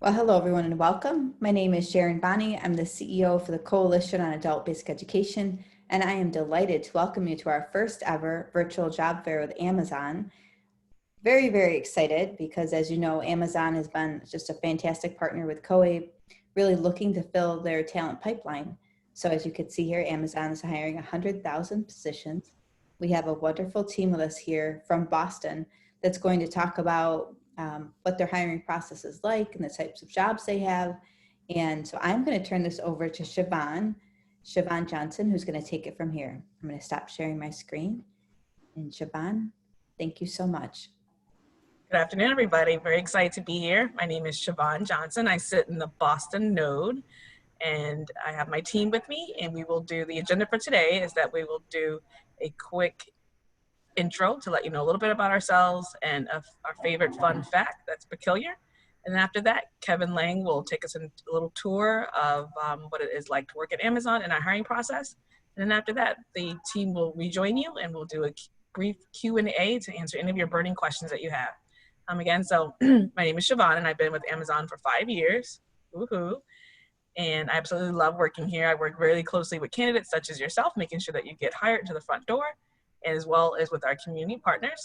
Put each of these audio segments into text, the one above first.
Well, hello everyone and welcome. My name is Sharon Bonney. I'm the CEO for the Coalition on Adult Basic Education, and I am delighted to welcome you to our first ever virtual job fair with Amazon. Very, very excited because, as you know, Amazon has been just a fantastic partner with COABE, really looking to fill their talent pipeline. So as you can see here, Amazon is hiring 100,000 positions. We have a wonderful team with us here from Boston that's going to talk about what their hiring process is like and the types of jobs they have. And so I'm going to turn this over to Siobhan Johnson, who's going to take it from here. I'm going to stop sharing my screen. And Siobhan, thank you so much. Good afternoon, everybody. Very excited to be here. My name is Siobhan Johnson. I sit in the Boston node, and I have my team with me, and we will do the agenda for today is that we will do a quick intro to let you know a little bit about ourselves and our favorite fun fact that's peculiar. And then after that, Kevin Lang will take us on a little tour of what it is like to work at Amazon and our hiring process. And then after that, the team will rejoin you and we'll do a brief Q&A to answer any of your burning questions that you have. Again, so my name is Siobhan and I've been with Amazon for 5 years. Woohoo. And I absolutely love working here. I work really closely with candidates such as yourself, making sure that you get hired to the front door, as well as with our community partners.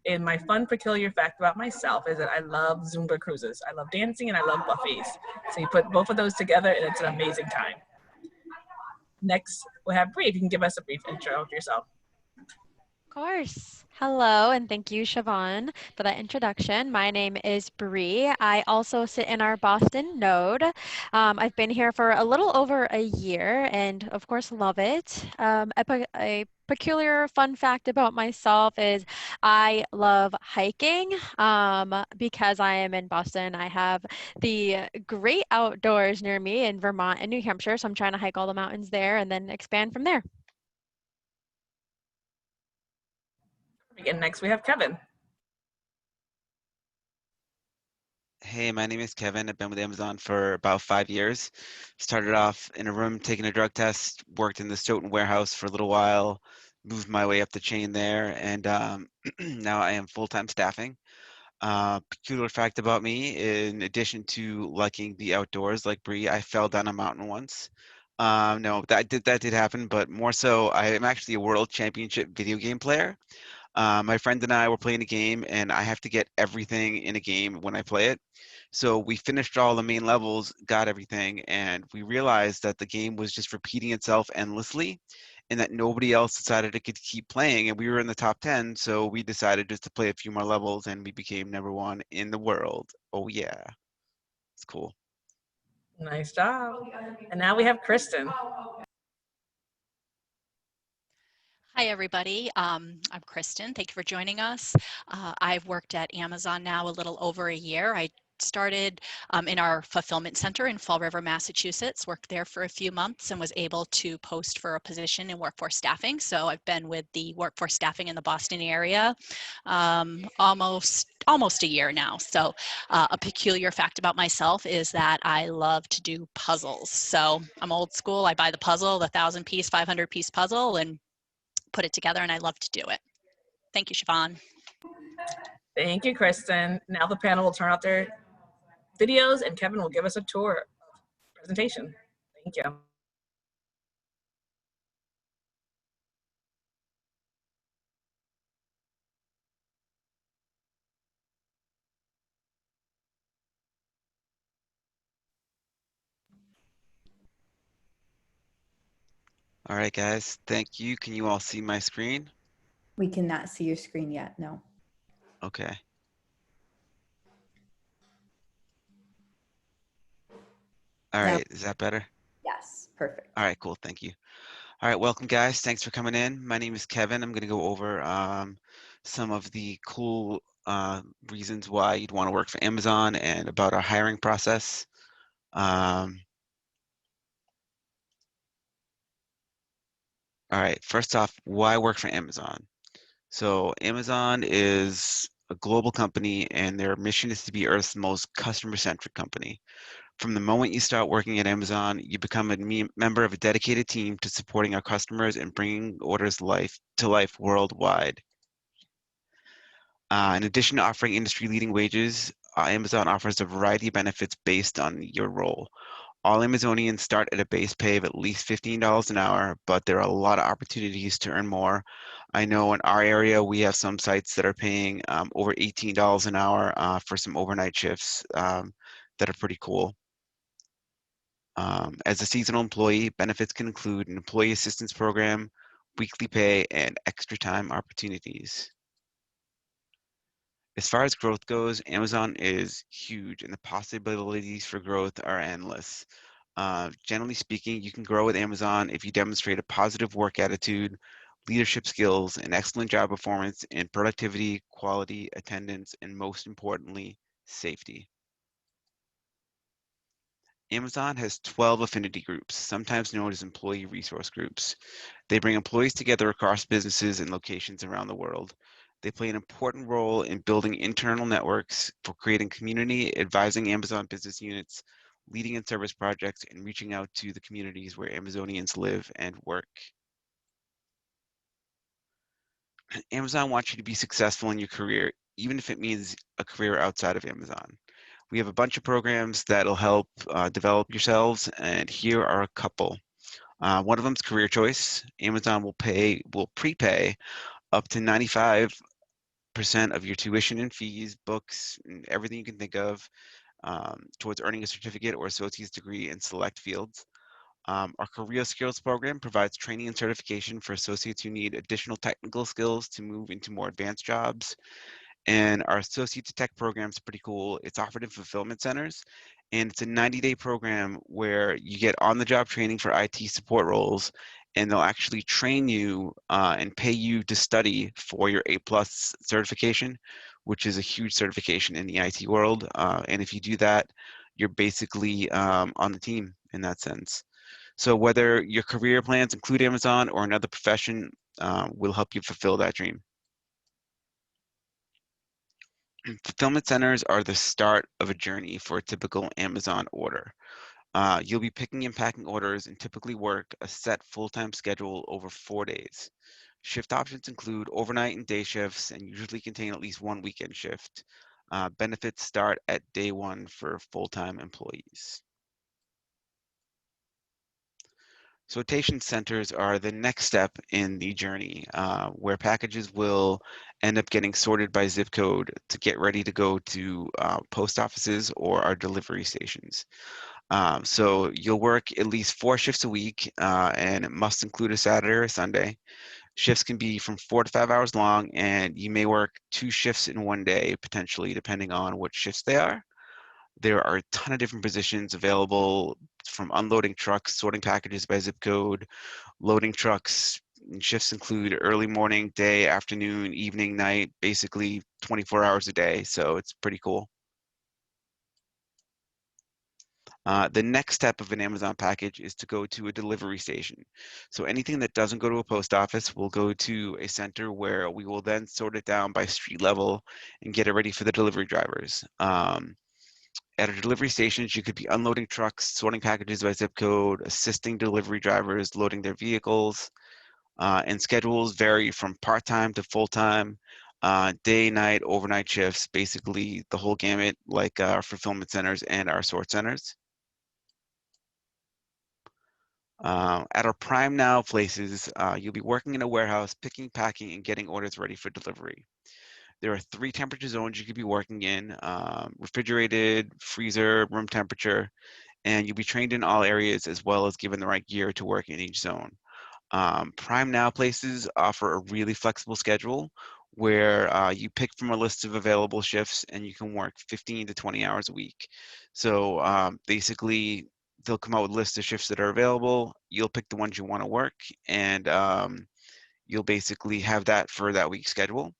And my fun, peculiar fact about myself is that I love Zumba cruises. I love dancing and I love buffets. So you put both of those together and it's an amazing time. Next, we'll have Bree. If you can give us a brief intro of yourself. Of course. Hello, and thank you, Siobhan, for that introduction. My name is Bree. I also sit in our Boston node. I've been here for a little over a year and, of course, love it. A peculiar fun fact about myself is I love hiking. Because I am in Boston, I have the great outdoors near me in Vermont and New Hampshire, so I'm trying to hike all the mountains there and then expand from there. And next we have Kevin. Hey, my name is Kevin. I've been with Amazon for about 5 years. Started off in a room taking a drug test, worked in the Stoughton warehouse for a little while, moved my way up the chain there, and now I am full-time staffing. Peculiar fact about me, in addition to liking the outdoors like Bree, I fell down a mountain once. No, that did happen, but more so, I am actually a world championship video game player. My friend and I were playing a game, and I have to get everything in a game when I play it. So we finished all the main levels, got everything, and we realized that the game was just repeating itself endlessly and that nobody else decided to keep playing. And we were in the top 10, so we decided just to play a few more levels and we became #1 in the world. Oh, yeah. It's cool. Nice job. And now we have Kristen. Hi, everybody. I'm Kristen. Thank you for joining us. I've worked at Amazon now a little over a year. I started in our fulfillment center in Fall River, Massachusetts, worked there for a few months and was able to post for a position in workforce staffing. So I've been with the workforce staffing in the Boston area almost a year now. So a peculiar fact about myself is that I love to do puzzles. So I'm old school. I buy the puzzle, the 1,000-piece, 500-piece puzzle, and put it together, and I love to do it. Thank you, Siobhan. Thank you, Kristen. Now the panel will turn out their videos and Kevin will give us a tour presentation. Thank you. All right, guys. Thank you. Can you all see my screen? We cannot see your screen yet, no. Okay. All right. Is that better? Yes, perfect. All right, cool. Thank you. All right, welcome, guys. Thanks for coming in. My name is Kevin. I'm going to go over some of the cool reasons why you'd want to work for Amazon and about our hiring process. All right, first off, why work for Amazon? So Amazon is a global company, and their mission is to be Earth's most customer-centric company. From the moment you start working at Amazon, you become a member of a dedicated team to supporting our customers and bringing orders to life worldwide. In addition to offering industry-leading wages, Amazon offers a variety of benefits based on your role. All Amazonians start at a base pay of at least $15 an hour, but there are a lot of opportunities to earn more. I know in our area, we have some sites that are paying over $18 an hour for some overnight shifts that are pretty cool. As a seasonal employee, benefits can include an employee assistance program, weekly pay, and extra time opportunities. As far as growth goes, Amazon is huge and the possibilities for growth are endless. Generally speaking, you can grow with Amazon if you demonstrate a positive work attitude, leadership skills, and excellent job performance in productivity, quality, attendance, and most importantly, safety. Amazon has 12 affinity groups, sometimes known as employee resource groups. They bring employees together across businesses and locations around the world. They play an important role in building internal networks for creating community, advising Amazon business units, leading in service projects, and reaching out to the communities where Amazonians live and work. Amazon wants you to be successful in your career, even if it means a career outside of Amazon. We have a bunch of programs that'll help develop yourselves, and here are a couple. One of them is career choice. Amazon will prepay up to 95% of your tuition and fees, books, and everything you can think of towards earning a certificate or associate's degree in select fields. Our career skills program provides training and certification for associates who need additional technical skills to move into more advanced jobs. And our Associate to Tech program is pretty cool. It's offered in fulfillment centers, and it's a 90-day program where you get on-the-job training for IT support roles, and they'll actually train you and pay you to study for your A+ certification, which is a huge certification in the IT world. And if you do that, you're basically on the team in that sense. So whether your career plans include Amazon or another profession, will help you fulfill that dream. Fulfillment centers are the start of a journey for a typical Amazon order. You'll be picking and packing orders and typically work a set full-time schedule over 4 days. Shift options include overnight and day shifts and usually contain at least one weekend shift. Benefits start at day one for full-time employees. Sortation centers are the next step in the journey, where packages will end up getting sorted by zip code to get ready to go to post offices or our delivery stations. So you'll work at least 4 shifts a week, and it must include a Saturday or a Sunday. Shifts can be from 4 to 5 hours long, and you may work 2 shifts in one day, potentially, depending on what shifts they are. There are a ton of different positions available, from unloading trucks, sorting packages by zip code, loading trucks. And shifts include early morning, day, afternoon, evening, night, basically 24 hours a day. So it's pretty cool. The next step of an Amazon package is to go to a delivery station. So anything that doesn't go to a post office will go to a center where we will then sort it down by street level and get it ready for the delivery drivers. At our delivery stations, you could be unloading trucks, sorting packages by zip code, assisting delivery drivers loading their vehicles, and schedules vary from part-time to full-time, day, night, overnight shifts, basically the whole gamut, like our fulfillment centers and our sort centers. At our Prime Now places, you'll be working in a warehouse, picking, packing, and getting orders ready for delivery. There are 3 temperature zones you could be working in: refrigerated, freezer, room temperature, and you'll be trained in all areas as well as given the right gear to work in each zone. Prime Now places offer a really flexible schedule where you pick from a list of available shifts and you can work 15 to 20 hours a week. So basically, they'll come out with a list of shifts that are available. You'll pick the ones you want to work, and you'll basically have that for that week's schedule.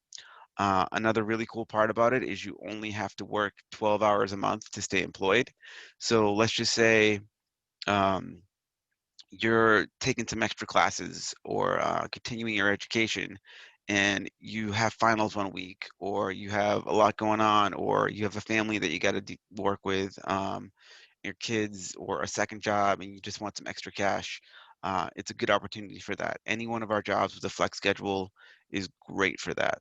Another really cool part about it is you only have to work 12 hours a month to stay employed. So let's just say um, you're taking some extra classes or continuing your education, and you have finals one week, or you have a lot going on, or you have a family that you got to work with, your kids, or a second job, and you just want some extra cash. It's a good opportunity for that. Any one of our jobs with a flex schedule is great for that.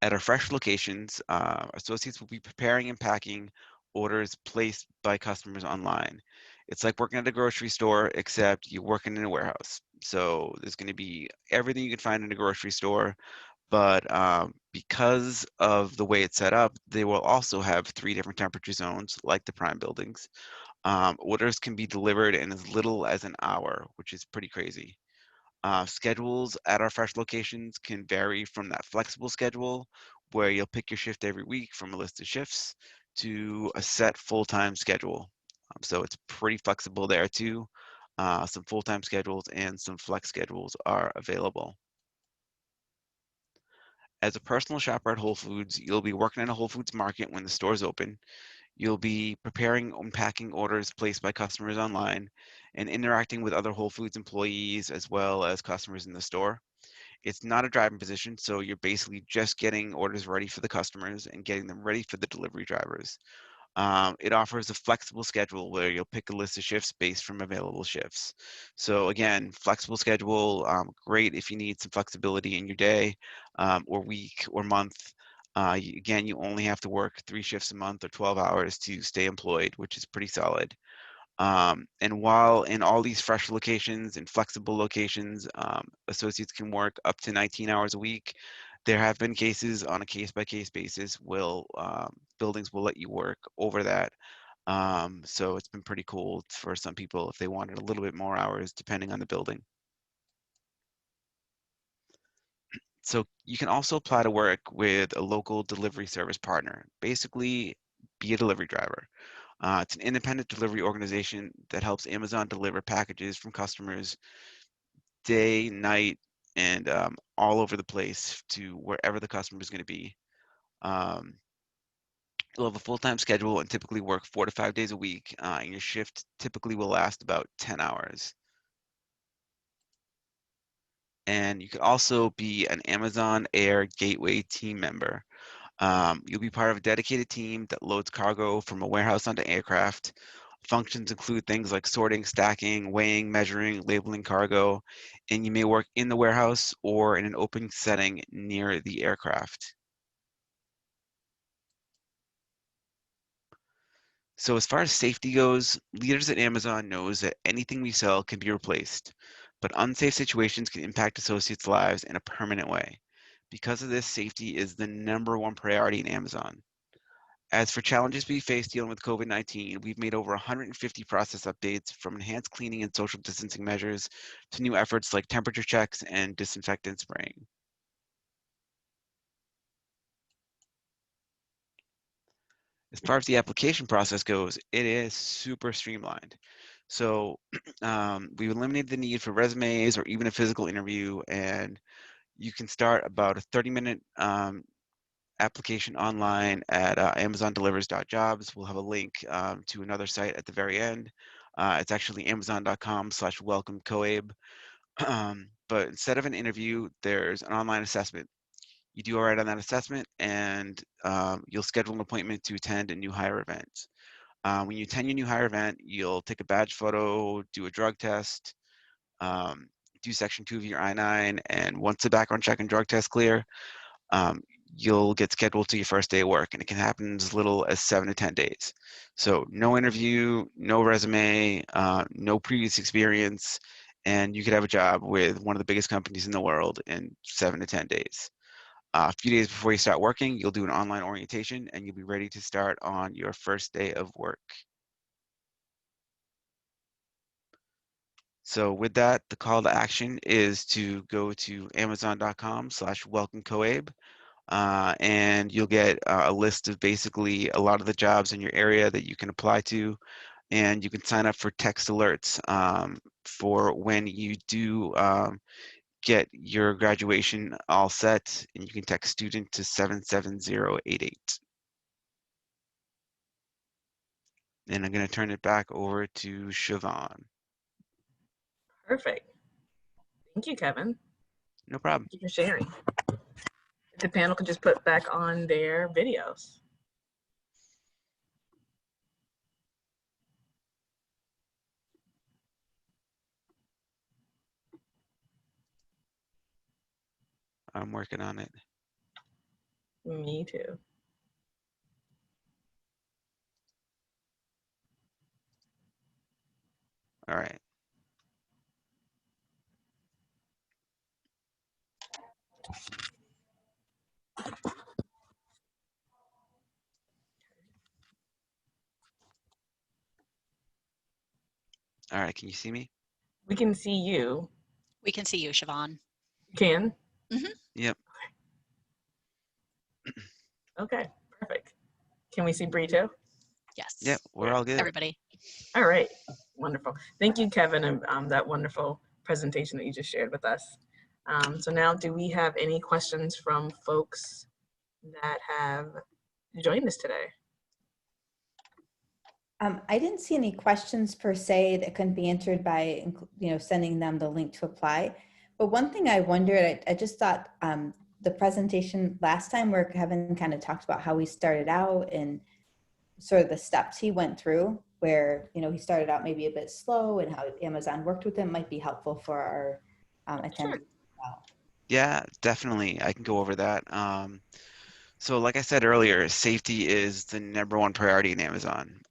At our fresh locations, associates will be preparing and packing orders placed by customers online. It's like working at a grocery store, except you're working in a warehouse. So there's going to be everything you can find in a grocery store, but because of the way it's set up, they will also have 3 different temperature zones, like the prime buildings. Orders can be delivered in as little as an hour, which is pretty crazy. Schedules at our fresh locations can vary from that flexible schedule where you'll pick your shift every week from a list of shifts to a set full-time schedule. So it's pretty flexible there too. Some full-time schedules and some flex schedules are available. As a personal shopper at Whole Foods, you'll be working in a Whole Foods market when the store's open. You'll be preparing and packing orders placed by customers online and interacting with other Whole Foods employees as well as customers in the store. It's not a driving position, so you're basically just getting orders ready for the customers and getting them ready for the delivery drivers. It offers a flexible schedule where you'll pick a list of shifts based from available shifts. So again, flexible schedule, great if you need some flexibility in your day or week or month. Again, you only have to work 3 shifts a month or 12 hours to stay employed, which is pretty solid. And while in all these fresh locations and flexible locations, associates can work up to 19 hours a week, there have been cases on a case-by-case basis will buildings will let you work over that. So it's been pretty cool for some people if they wanted a little bit more hours depending on the building. So you can also apply to work with a local delivery service partner, basically be a delivery driver. It's an independent delivery organization that helps Amazon deliver packages from customers day, night, and all over the place to wherever the customer is going to be. Um, you'll have a full-time schedule and typically work 4 to 5 days a week, and your shift typically will last about 10 hours. And you can also be an Amazon Air Gateway team member. You'll be part of a dedicated team that loads cargo from a warehouse onto aircraft. Functions include things like sorting, stacking, weighing, measuring, labeling cargo, and you may work in the warehouse or in an open setting near the aircraft. So as far as safety goes, leaders at Amazon knows that anything we sell can be replaced, but unsafe situations can impact associates' lives in a permanent way. Because of this, safety is the #1 priority in Amazon. As for challenges we face dealing with COVID-19, we've made over 150 process updates, from enhanced cleaning and social distancing measures to new efforts like temperature checks and disinfectant spraying. As far as the application process goes, it is super streamlined. So we've eliminated the need for resumes or even a physical interview, and you can start about a 30-minute application online at amazondelivers.jobs. We'll have a link to another site at the very end. It's actually amazon.com/welcomecoabe. But instead of an interview, there's an online assessment. You do all right on that assessment, and you'll schedule an appointment to attend a new hire event. When you attend your new hire event, you'll take a badge photo, do a drug test, um, do section 2 of your I-9, and once the background check and drug test clear, um, you'll get scheduled to your first day of work, and it can happen as little as 7 to 10 days. So no interview, no resume, no previous experience, and you could have a job with one of the biggest companies in the world in 7 to 10 days. A few days before you start working, you'll do an online orientation, and you'll be ready to start on your first day of work. So with that, the call to action is to go to amazon.com/welcomecoabe. And you'll get a list of basically a lot of the jobs in your area that you can apply to, and you can sign up for text alerts for when you do get your graduation all set, and you can text student to 77088. And I'm going to turn it back over to Siobhan. Perfect. Thank you, Kevin. No problem. Thank you for sharing. The panel can just put back on their videos. I'm working on it. Me too. All right. All right. Can you see me? We can see you. We can see you, Siobhan. You can? Yep. Okay, perfect. Can we see Bree too? Yes. Yep. We're all good. Everybody. All right, wonderful. Thank you, Kevin, and that wonderful presentation that you just shared with us. So now, do we have any questions from folks that have joined us today? I didn't see any questions per se that couldn't be answered by, sending them the link to apply. But one thing I wondered, I just thought the presentation last time where Kevin kind of talked about how he started out and sort of the steps he went through, where, he started out maybe a bit slow and how Amazon worked with him might be helpful for our attendees Sure. as well. Yeah, definitely. I can go over that. So like I said earlier, safety is the #1 priority in Amazon.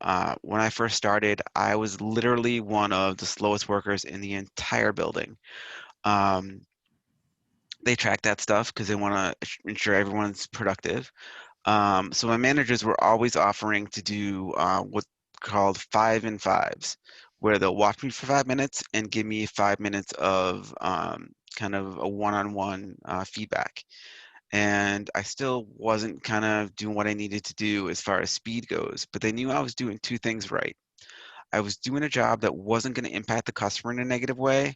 When I first started, I was literally one of the slowest workers in the entire building. They track that stuff because they want to ensure everyone's productive. So my managers were always offering to do what's called 5 and 5s, where they'll watch me for 5 minutes and give me 5 minutes of kind of a one-on-one feedback. And I still wasn't kind of doing what I needed to do as far as speed goes, but they knew I was doing two things right. I was doing a job that wasn't going to impact the customer in a negative way,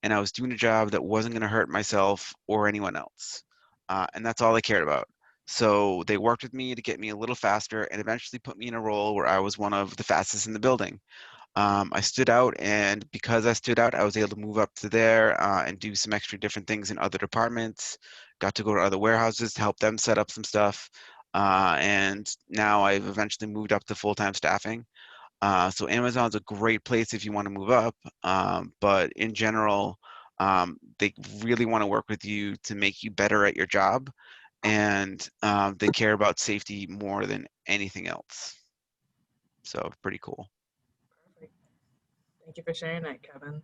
and I was doing a job that wasn't going to hurt myself or anyone else. And that's all they cared about. So they worked with me to get me a little faster and eventually put me in a role where I was one of the fastest in the building. I stood out, and because I stood out, I was able to move up to there and do some extra different things in other departments. Got to go to other warehouses to help them set up some stuff. And now I've eventually moved up to full-time staffing. So Amazon's a great place if you want to move up, but in general, they really want to work with you to make you better at your job, and they care about safety more than anything else. So pretty cool. Perfect. Thank you for sharing that, Kevin.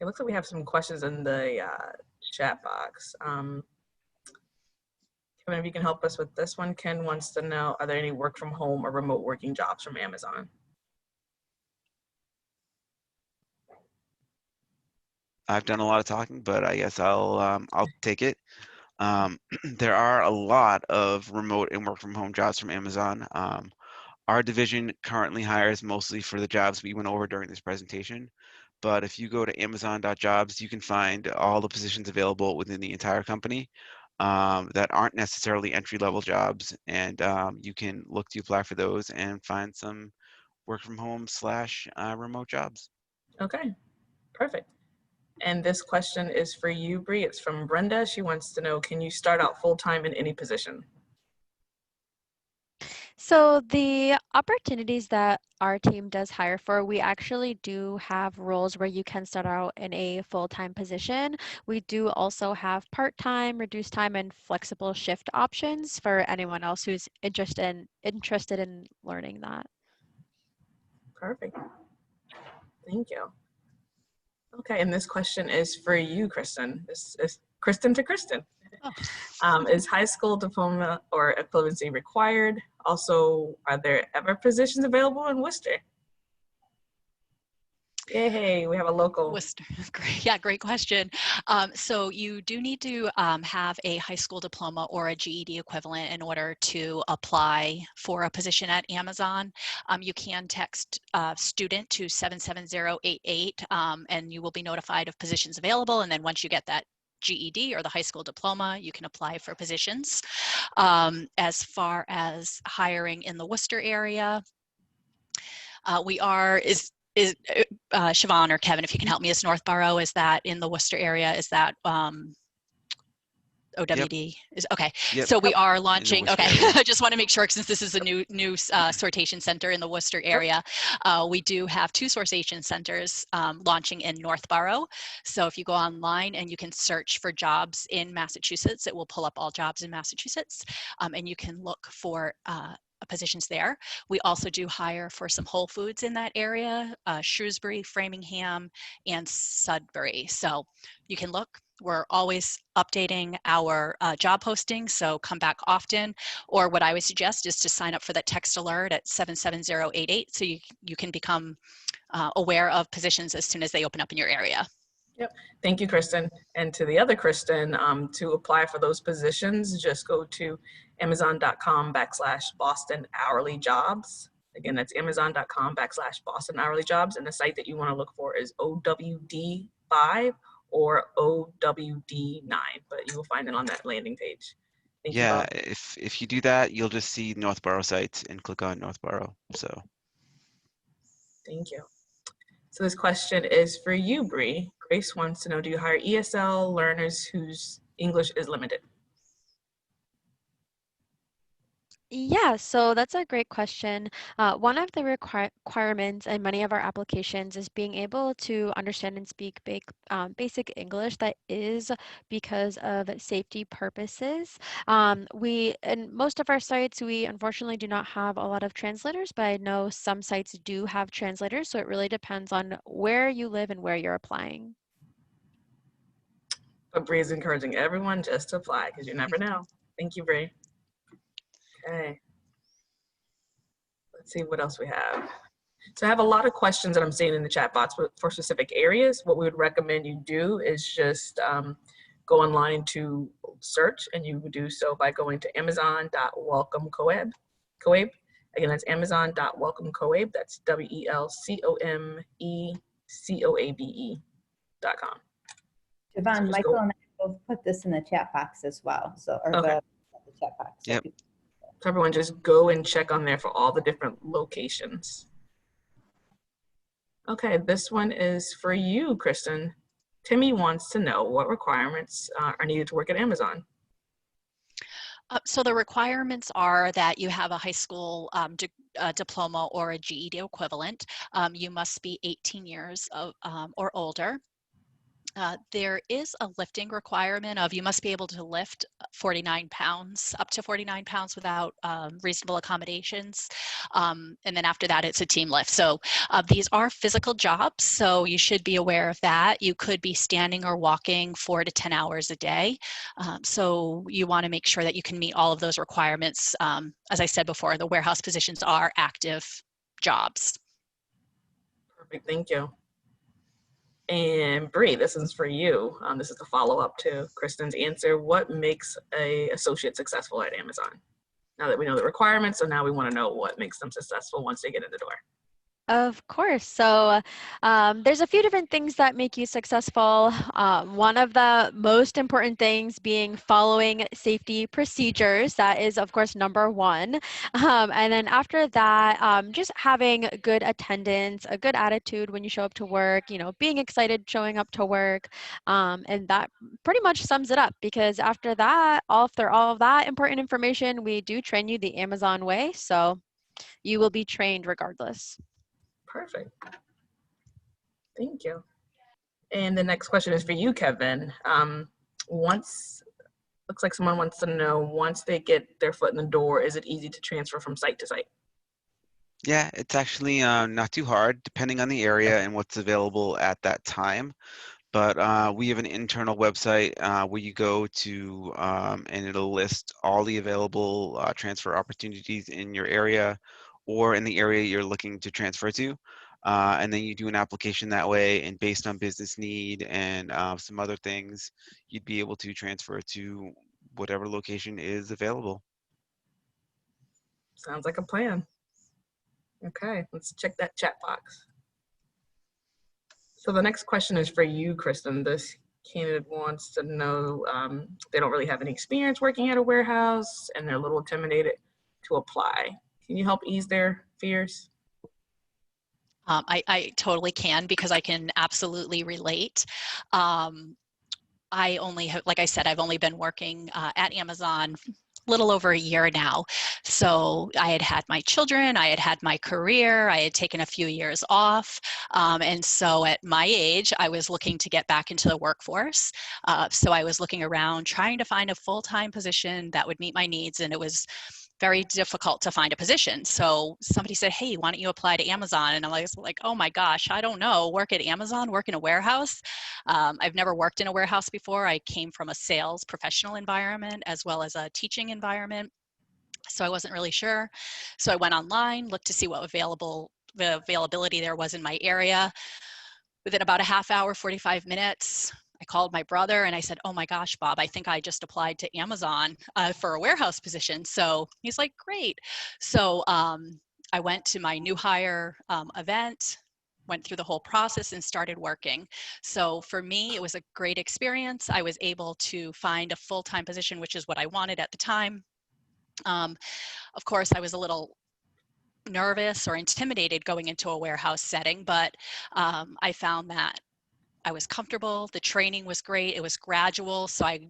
It looks like we have some questions in the chat box. Kevin, if you can help us with this one, Ken wants to know, are there any work from home or remote working jobs from Amazon? I've done a lot of talking, but I guess I'll take it. There are a lot of remote and work from home jobs from Amazon. Our division currently hires mostly for the jobs we went over during this presentation. But if you go to amazon.jobs, you can find all the positions available within the entire company that aren't necessarily entry-level jobs. And you can look to apply for those and find some work from home / remote jobs. Okay, perfect. And this question is for you, Bree. It's from Brenda. She wants to know, can you start out full-time in any position? So the opportunities that our team does hire for, we actually do have roles where you can start out in a full-time position. We do also have part-time, reduced time, and flexible shift options for anyone else who's interested in learning that. Perfect. Thank you. Okay, and this question is for you, Kristen. This is Kristen to Kristen. Oh. Is high school diploma or equivalency required? Also, are there ever positions available in Worcester? Yay, we have a local. Worcester. Great. Yeah, great question. So you do need to have a high school diploma or a GED equivalent in order to apply for a position at Amazon. You can text student to 77088 and you will be notified of positions available. And then once you get that GED or the high school diploma, you can apply for positions. As far as hiring in the Worcester area, Siobhan or Kevin, if you can help me, is Northborough, is that in the Worcester area? Is that Yep. OWD is okay. Yep. So we are In the launching. Worcester Okay, area. I just want to make sure since this is a new sortation center in the Worcester area, we do have 2 sortation centers launching in Northborough. So if you go online and you can search for jobs in Massachusetts, it will pull up all jobs in Massachusetts, and you can look for positions there. We also do hire for some Whole Foods in that area, Shrewsbury, Framingham, and Sudbury. So you can look. We're always updating our job postings, so come back often. Or what I would suggest is to sign up for that text alert at 77088 so you can become aware of positions as soon as they open up in your area. Yep. Thank you, Kristen. And to the other Kristen, to apply for those positions, just go to amazon.com/Boston hourly jobs. Again, that's amazon.com/Boston hourly jobs. And the site that you want to look for is OWD5 or OWD9, but you will find it on that landing page. Thank you Yeah, both. if you do that, you'll just see Northborough sites and click on Northborough. So Thank you. So this question is for you, Bree. Grace wants to know, do you hire ESL learners whose English is limited? Yeah, so that's a great question. One of the requirements in many of our applications is being able to understand and speak basic English. That is because of safety purposes. In most of our sites, we unfortunately do not have a lot of translators, but I know some sites do have translators, so it really depends on where you live and where you're applying. But Bree is encouraging everyone just to apply because you never know. Thank you, Bree. Okay. Let's see what else we have. So I have a lot of questions that I'm seeing in the chat box for specific areas. What we would recommend you do is just go online to search, and you would do so by going to amazon.welcomecoab. Again, that's amazon.welcomecoab. That's WELCOMECOABE.com. So Siobhan, just Michael go. and I both put this in the chat box as well. So, or Okay. the chat box. Yep. So everyone just go and check on there for all the different locations. Okay, this one is for you, Kristen. Timmy wants to know what requirements are needed to work at Amazon. So the requirements are that you have a high school diploma or a GED equivalent. You must be 18 years or older. There is a lifting requirement of you must be able to lift 49 pounds, up to 49 pounds without reasonable accommodations. And then after that, it's a team lift. So these are physical jobs, so you should be aware of that. You could be standing or walking 4 to 10 hours a day. So you want to make sure that you can meet all of those requirements. As I said before, the warehouse positions are active jobs. Perfect, thank you. And Bree, this is for you. This is the follow-up to Kristen's answer. What makes an associate successful at Amazon? Now that we know the requirements, so now we want to know what makes them successful once they get in the door. Of course. So there's a few different things that make you successful. One of the most important things being following safety procedures. That is, of course, number one. And then after that, just having good attendance, a good attitude when you show up to work, being excited showing up to work. And that pretty much sums it up, because after that, after all of that important information, we do train you the Amazon way. So you will be trained regardless. Perfect. Thank you. And the next question is for you, Kevin. Looks like someone wants to know, once they get their foot in the door, is it easy to transfer from site to site? yeah, it's actually not too hard, depending on the area and what's available at that time. But we have an internal website where you go to and it'll list all the available transfer opportunities in your area or in the area you're looking to transfer to. And then you do an application that way, and based on business need and some other things, you'd be able to transfer to whatever location is available. Sounds like a plan. Okay, let's check that chat box. So the next question is for you, Kristen. This candidate wants to know, they don't really have any experience working at a warehouse and they're a little intimidated to apply. Can you help ease their fears? I totally can, because I can absolutely relate. I only have, like I said, I've only been working at Amazon little over a year now. So I had had my children, I had had my career, I had taken a few years off. And so at my age, I was looking to get back into the workforce. So I was looking around trying to find a full-time position that would meet my needs. And it was very difficult to find a position. So somebody said, hey, why don't you apply to Amazon? And I was like, oh my gosh, I don't know. Work at Amazon, work in a warehouse. I've never worked in a warehouse before. I came from a sales professional environment as well as a teaching environment. So I wasn't really sure. So I went online, looked to see what the availability there was in my area. Within about a half hour, 45 minutes, I called my brother and I said, oh my gosh, Bob, I think I just applied to Amazon for a warehouse position. So he's like, great. So I went to my new hire event, went through the whole process and started working. So for me, it was a great experience. I was able to find a full-time position, which is what I wanted at the time. Of course, I was a little nervous or intimidated going into a warehouse setting, but I found that I was comfortable. The training was great. It was gradual. So I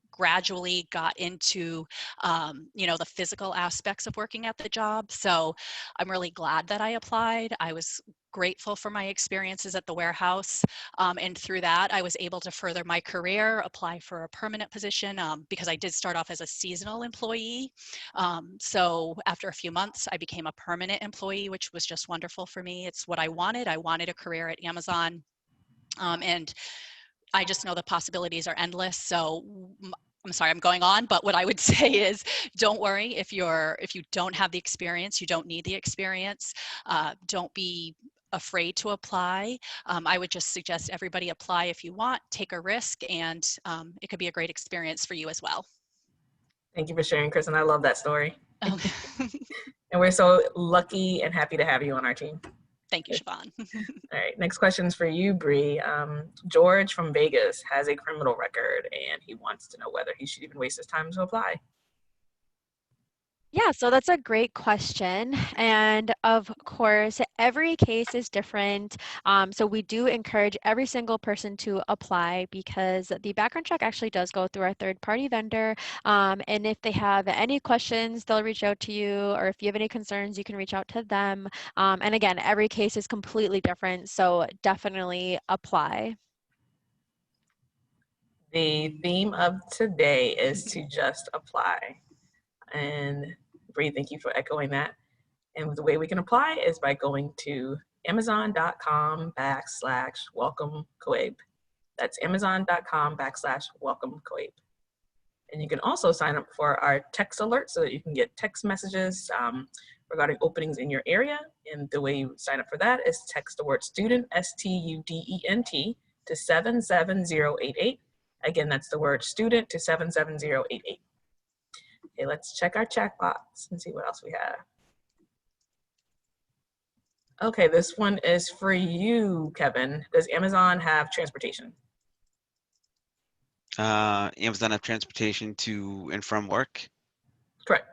gradually got into, the physical aspects of working at the job. So I'm really glad that I applied. I was grateful for my experiences at the warehouse. And through that, I was able to further my career, apply for a permanent position because I did start off as a seasonal employee. So after a few months, I became a permanent employee, which was just wonderful for me. It's what I wanted. I wanted a career at Amazon. And I just know the possibilities are endless. So I'm sorry, I'm going on, but what I would say is don't worry if you don't have the experience, you don't need the experience. Don't be afraid to apply. I would just suggest everybody apply if you want, take a risk, and it could be a great experience for you as well. Thank you for sharing, Kristen. I love that story. Um, And we're so lucky and happy to have you on our team. Thank you, Siobhan. All right, next question is for you, Bree. George from Vegas has a criminal record and he wants to know whether he should even waste his time to apply. Yeah, so that's a great question. And of course, every case is different. So we do encourage every single person to apply because the background check actually does go through our third-party vendor. And if they have any questions, they'll reach out to you, or if you have any concerns, you can reach out to them. And again, every case is completely different, so definitely apply. The theme of today is to just apply. And Bree, thank you for echoing that. And the way we can apply is by going to amazon.com/welcome Coabe. That's amazon.com/welcome Coabe. And you can also sign up for our text alert so that you can get text messages regarding openings in your area. And the way you sign up for that is text the word student, STUDENT, to 77088. Again, that's the word student to 77088. Okay, let's check our chat box and see what else we have. Okay, this one is for you, Kevin. Does Amazon have transportation? Amazon have transportation to and from work? Correct.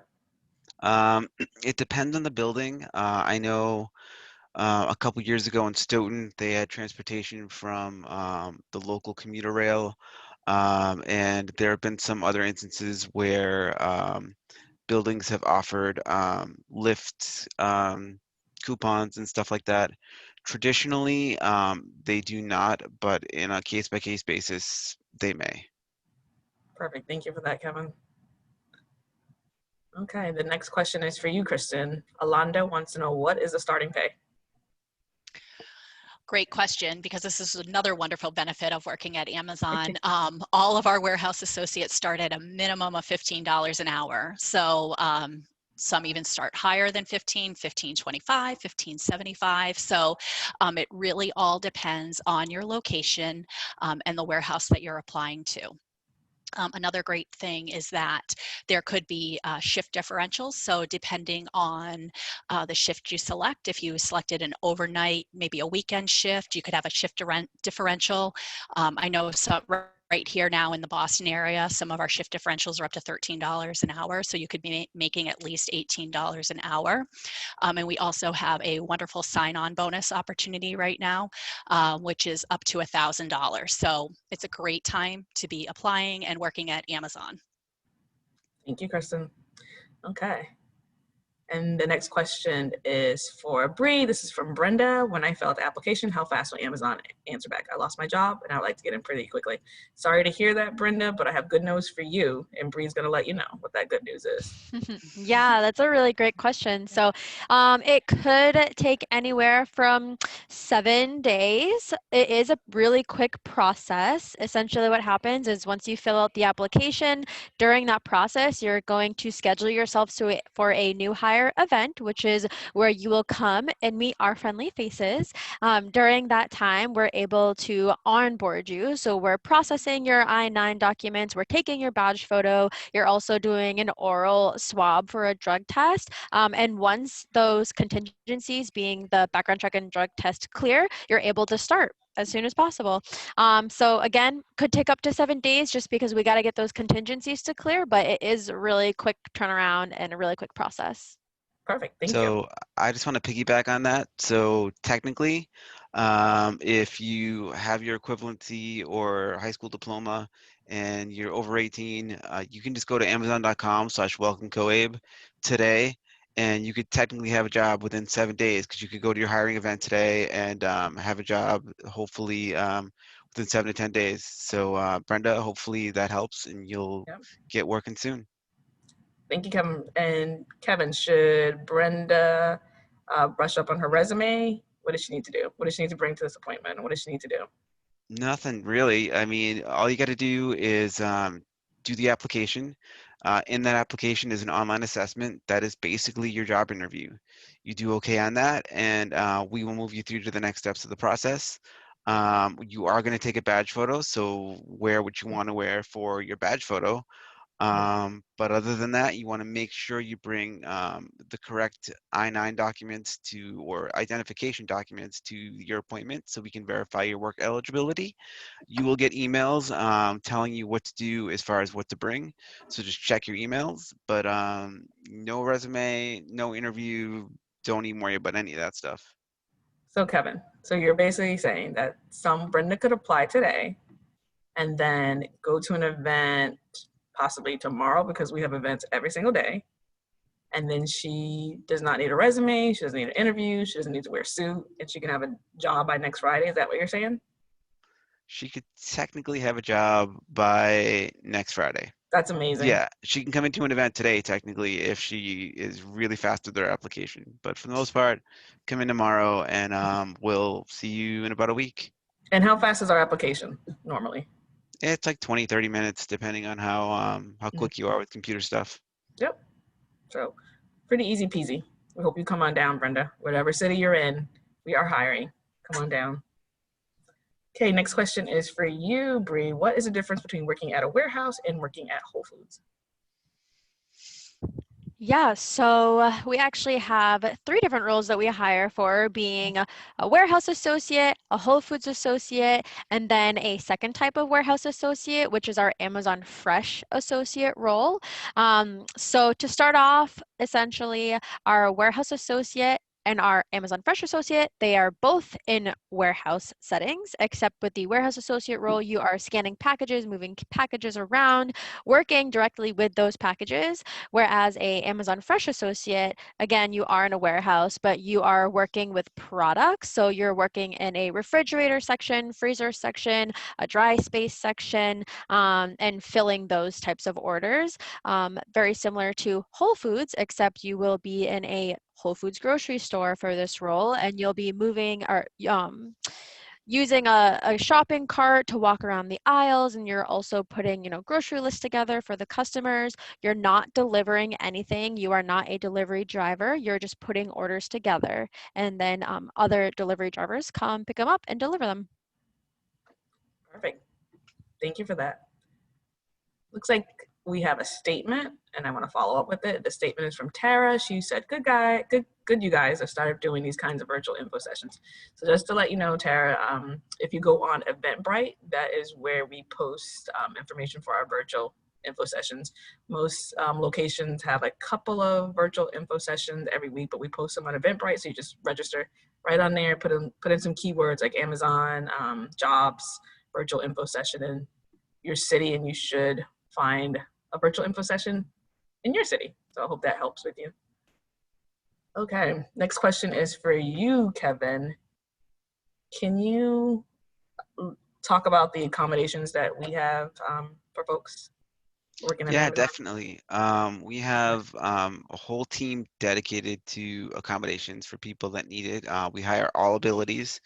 It depends on the building. I know a couple years ago in Stoughton, they had transportation from the local commuter rail. And there have been some other instances where buildings have offered Lyft coupons and stuff like that. Traditionally, they do not, but in a case-by-case basis, they may. Perfect. Thank you for that, Kevin. Okay, the next question is for you, Kristen. Alonda wants to know, what is the starting pay? Great question, because this is another wonderful benefit of working at Amazon. All of our warehouse associates start at a minimum of $15 an hour. So some even start higher than 15.25, 15.75. So it really all depends on your location and the warehouse that you're applying to. Another great thing is that there could be shift differentials. So depending on the shift you select, if you selected an overnight, maybe a weekend shift, you could have a shift differential. I know some right here now in the Boston area, some of our shift differentials are up to $13 an hour, so you could be making at least $18 an hour. And we also have a wonderful sign-on bonus opportunity right now, which is up to $1,000. So it's a great time to be applying and working at Amazon. Thank you, Kristen. Okay. And the next question is for Bree. This is from Brenda. When I fill out the application, how fast will Amazon answer back? I lost my job and I would like to get in pretty quickly. Sorry to hear that, Brenda, but I have good news for you. And Bree's going to let you know what that good news is. Yeah, that's a really great question. So it could take anywhere from 7 days. It is a really quick process. Essentially, what happens is once you fill out the application, during that process, you're going to schedule yourself for a new hire event, which is where you will come and meet our friendly faces. During that time, we're able to onboard you. So we're processing your I-9 documents, we're taking your badge photo, you're also doing an oral swab for a drug test. And once those contingencies, being the background check and drug test, clear, you're able to start as soon as possible. So again, could take up to 7 days just because we got to get those contingencies to clear, but it is a really quick turnaround and a really quick process. Perfect. Thank you. So I just want to piggyback on that. So technically, if you have your equivalency or high school diploma and you're over 18, you can just go to amazon.com/welcomecoabe today, and you could technically have a job within 7 days because you could go to your hiring event today and have a job hopefully within 7 to 10 days. So Brenda, hopefully that helps and you'll get working soon. Thank you, Kevin. And Kevin, should Brenda brush up on her resume? What does she need to do? What does she need to bring to this appointment? What does she need to do? Nothing really. I mean, all you got to do is do the application. In that application is an online assessment that is basically your job interview. You do okay on that, and we will move you through to the next steps of the process. You are going to take a badge photo, so wear what you want to wear for your badge photo. But other than that, you want to make sure you bring the correct I-9 documents or identification documents to your appointment so we can verify your work eligibility. You will get emails telling you what to do as far as what to bring. So just check your emails, but no resume, no interview, don't even worry about any of that stuff. So Kevin, so you're basically saying that Brenda could apply today and then go to an event possibly tomorrow because we have events every single day. And then she does not need a resume. She doesn't need an interview. She doesn't need to wear a suit, and she can have a job by next Friday. Is that what you're saying? She could technically have a job by next Friday. That's amazing. Yeah, she can come into an event today, technically, if she is really fast with their application. But for the most part, come in tomorrow and we'll see you in about a week. And how fast is our application normally? It's like 20, 30 minutes, depending on how quick you are with computer stuff. Yep. So pretty easy peasy. We hope you come on down, Brenda. Whatever city you're in, we are hiring. Come on down. Okay, next question is for you, Bree. What is the difference between working at a warehouse and working at Whole Foods? Yeah, so we actually have 3 different roles that we hire for, being a warehouse associate, a Whole Foods associate, and then a second type of warehouse associate, which is our Amazon Fresh associate role. So to start off, essentially, our warehouse associate and our Amazon Fresh associate, they are both in warehouse settings, except with the warehouse associate role, you are scanning packages, moving packages around, working directly with those packages. Whereas a Amazon Fresh associate, again, you are in a warehouse, but you are working with products. So you're working in a refrigerator section, freezer section, a dry space section, and filling those types of orders. Very similar to Whole Foods, except you will be in a Whole Foods grocery store for this role, and you'll be moving or using a shopping cart to walk around the aisles, and you're also putting, grocery lists together for the customers. You're not delivering anything. You are not a delivery driver. You're just putting orders together, and then other delivery drivers come pick them up and deliver them. Perfect. Thank you for that. Looks like we have a statement, and I want to follow up with it. The statement is from Tara. She said, good good you guys have started doing these kinds of virtual info sessions. So just to let you know, Tara, if you go on Eventbrite, that is where we post information for our virtual info sessions. Most locations have a couple of virtual info sessions every week, but we post them on Eventbrite, so you just register right on there, put in some keywords like Amazon, jobs, virtual info session in your city, and you should find a virtual info session in your city. So I hope that helps with you. Okay, next question is for you, Kevin. Can you talk about the accommodations that we have for folks working at Yeah, Amazon? definitely. We have a whole team dedicated to accommodations for people that need it. We hire all abilities.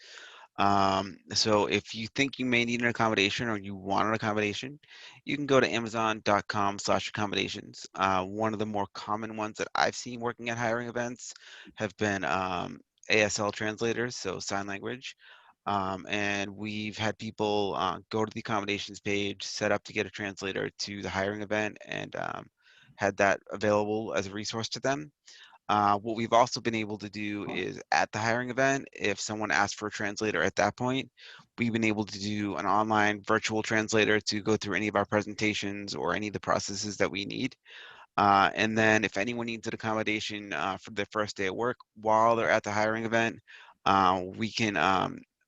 So if you think you may need an accommodation or you want an accommodation, you can go to amazon.com/accommodations. One of the more common ones that I've seen working at hiring events have been ASL translators, so sign language. And we've had people go to the accommodations page, set up to get a translator to the hiring event, and had that available as a resource to them. What we've also been able to do is at the hiring event, if someone asks for a translator at that point, we've been able to do an online virtual translator to go through any of our presentations or any of the processes that we need. And then if anyone needs an accommodation for their first day of work while they're at the hiring event, we can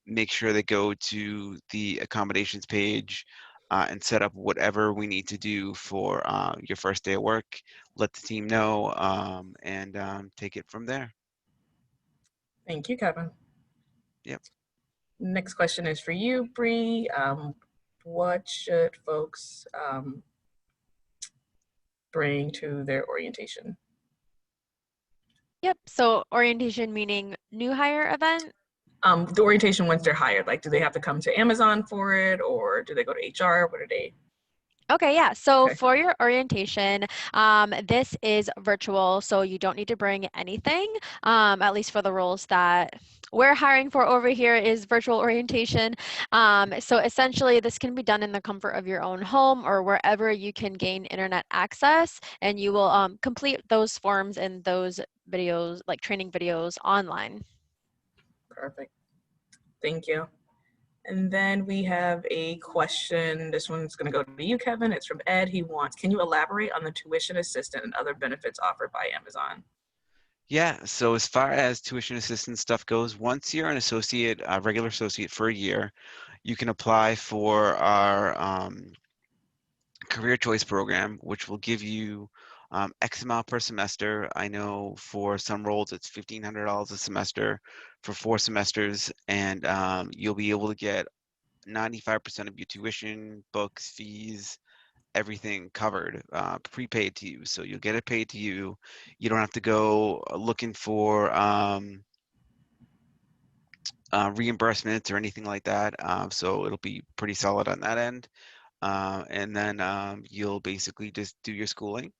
make sure they go to the accommodations page and set up whatever we need to do for your first day of work, let the team know, and take it from there. Thank you, Kevin. Yep. Next question is for you, Bree. What should folks bring to their orientation? Yep. So orientation meaning new hire event. The orientation once they're hired, like, do they have to come to Amazon for it, or do they go to HR? What are they? Okay, yeah. So Okay. for your orientation, this is virtual, so you don't need to bring anything, at least for the roles that we're hiring for over here is virtual orientation. So essentially, this can be done in the comfort of your own home or wherever you can gain internet access, and you will complete those forms and those videos, like training videos online. Perfect. Thank you. And then we have a question. This one's going to go to you, Kevin. It's from Ed. He wants, can you elaborate on the tuition assistance and other benefits offered by Amazon? Yeah, so as far as tuition assistance stuff goes, once you're an associate, a regular associate for a year, you can apply for our career choice program, which will give you X amount per semester. I know for some roles it's $1,500 a semester for 4 semesters, and you'll be able to get 95% of your tuition, books, fees, everything covered, prepaid to you. So you'll get it paid to you. You don't have to go looking for reimbursements or anything like that. So it'll be pretty solid on that end. And then you'll basically just do your schooling.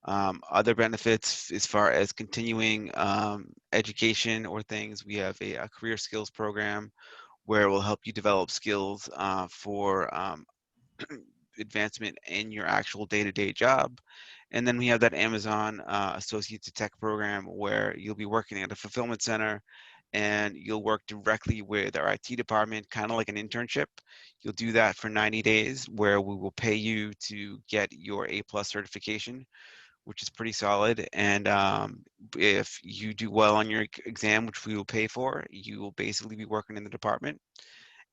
Other benefits as far as continuing education or things, we have a career skills program where it will help you develop skills for advancement in your actual day-to-day job. And then we have that Amazon Associate to Tech program where you'll be working at a fulfillment center and you'll work directly with our IT department, kind of like an internship. You'll do that for 90 days where we will pay you to get your A+ certification, which is pretty solid. And if you do well on your exam, which we will pay for, you will basically be working in the department.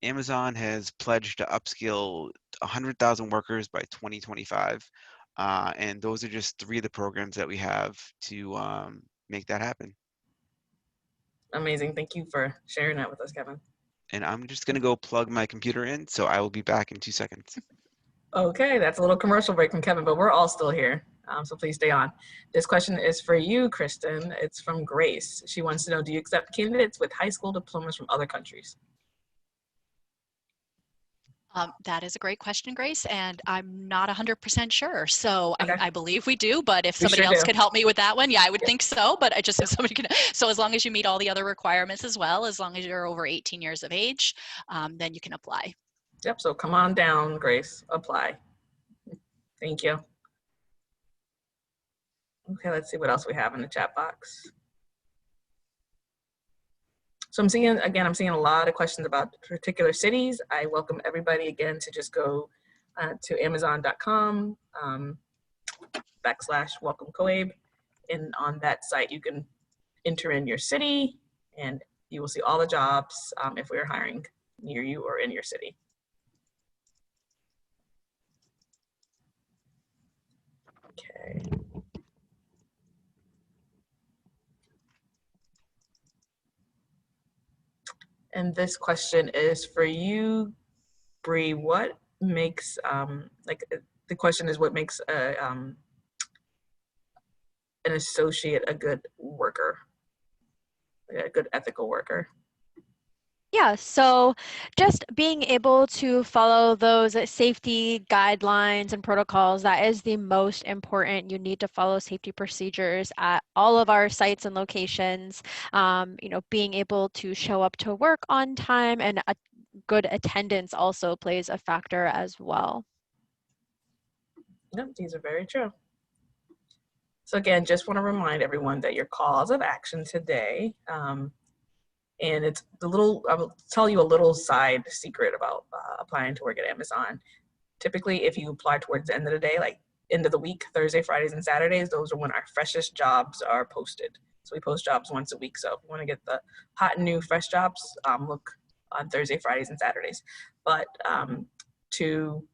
Amazon has pledged to upskill 100,000 workers by 2025. And those are just 3 of the programs that we have to make that happen. Amazing. Thank you for sharing that with us, Kevin. And I'm just going to go plug my computer in, so I will be back in 2 seconds. Okay, that's a little commercial break from Kevin, but we're all still here. So please stay on. This question is for you, Kristen. It's from Grace. She wants to know, do you accept candidates with high school diplomas from other countries? That is a great question, Grace, and I'm not 100% sure. So Okay. I believe we do, but if We somebody sure else do. could help me with that one, yeah, I would Yep. think so. But I just if somebody can. So as long as you meet all the other requirements as well, as long as you're over 18 years of age, then you can apply. Yep, so come on down, Grace, apply. Thank you. Okay, let's see what else we have in the chat box. So I'm seeing a lot of questions about particular cities. I welcome everybody again to just go to amazon.com /welcome COABE. And on that site, you can enter in your city and you will see all the jobs if we're hiring near you or in your city. Okay. And this question is for you, Bree. What makes the question is what makes an associate a good worker, a good ethical worker? Yeah, so just being able to follow those safety guidelines and protocols, that is the most important. You need to follow safety procedures at all of our sites and locations. Being able to show up to work on time, and a good attendance also plays a factor as well. Yep, these are very true. So again, just want to remind everyone that your calls of action today, and it's I will tell you a little side secret about applying to work at Amazon. Typically, if you apply towards the end of the day, like end of the week, Thursday, Fridays, and Saturdays, those are when our freshest jobs are posted. So we post jobs once a week. So if you want to get the hot and new fresh jobs, look on Thursday, Fridays, and Saturdays. But to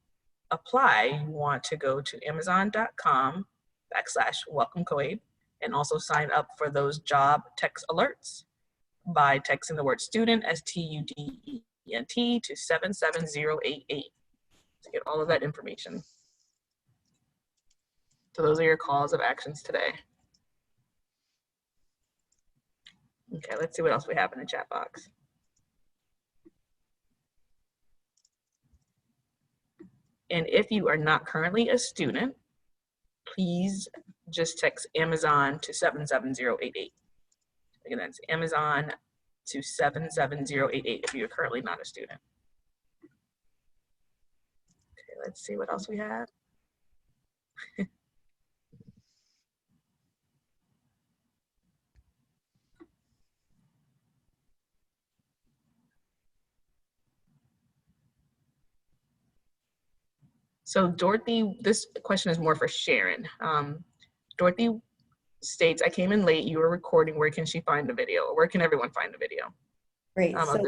apply, you want to go to amazon.com /welcome COABE and also sign up for those job text alerts by texting the word student, STUDENT, to 77088 to get all of that information. So those are your calls of actions today. Okay, let's see what else we have in the chat box. And if you are not currently a student, please just text Amazon to 77088. Again, that's Amazon to 77088 if you're currently not a student. Okay, let's see what else we have. So Dorothy, this question is more for Sharon. Dorothy states, I came in late, you were recording, where can she find the video? Or where can everyone find the video? Great. So